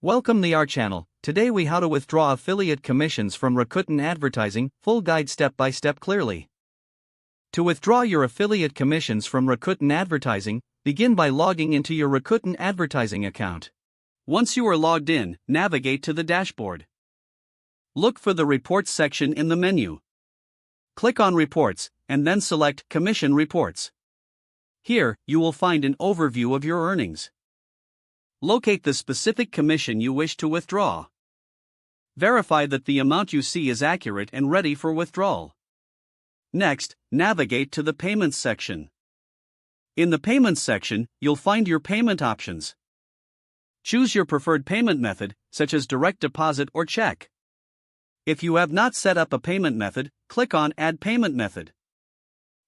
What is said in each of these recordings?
Welcome to our channel. Today we how to withdraw affiliate commissions from Rakuten Advertising, full guide step by step clearly. To withdraw your affiliate commissions from Rakuten Advertising, begin by logging into your Rakuten Advertising account. Once you are logged in, navigate to the dashboard. Look for the Reports section in the menu. Click on Reports, and then select Commission Reports. Here, you will find an overview of your earnings. Locate the specific commission you wish to withdraw. Verify that the amount you see is accurate and ready for withdrawal. Next, navigate to the Payments section. In the Payments section, you'll find your payment options. Choose your preferred payment method, such as direct deposit or check. If you have not set up a payment method, click on Add Payment Method.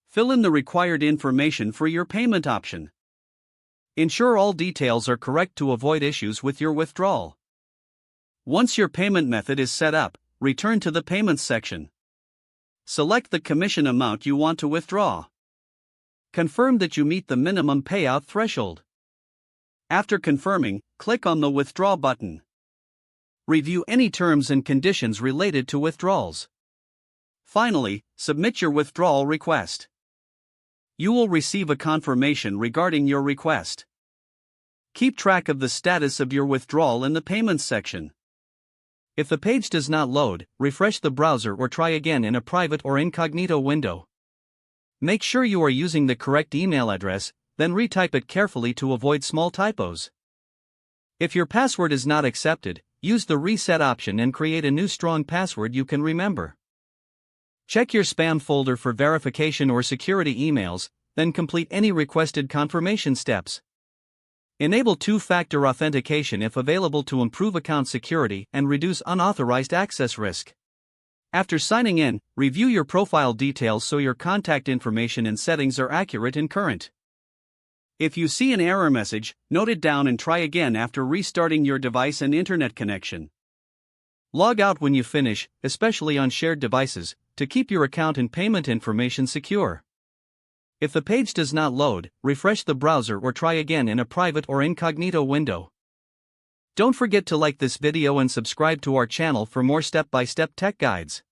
Fill in the required information for your payment option. Ensure all details are correct to avoid issues with your withdrawal. Once your payment method is set up, return to the Payments section. Select the commission amount you want to withdraw. Confirm that you meet the minimum payout threshold. After confirming, click on the Withdraw button. Review any terms and conditions related to withdrawals. Finally, submit your withdrawal request. You will receive a confirmation regarding your request. Keep track of the status of your withdrawal in the Payments section. If the page does not load, refresh the browser or try again in a private or incognito window. Make sure you are using the correct email address, then retype it carefully to avoid small typos. If your password is not accepted, use the Reset option and create a new strong password you can remember. Check your spam folder for verification or security emails, then complete any requested confirmation steps. Enable two-factor authentication if available to improve account security and reduce unauthorized access risk. After signing in, review your profile details so your contact information and settings are accurate and current. If you see an error message, note it down and try again after restarting your device and internet connection. Log out when you finish, especially on shared devices, to keep your account and payment information secure. If the page does not load, refresh the browser or try again in a private or incognito window. Don't forget to like this video and subscribe to our channel for more step-by-step tech guides.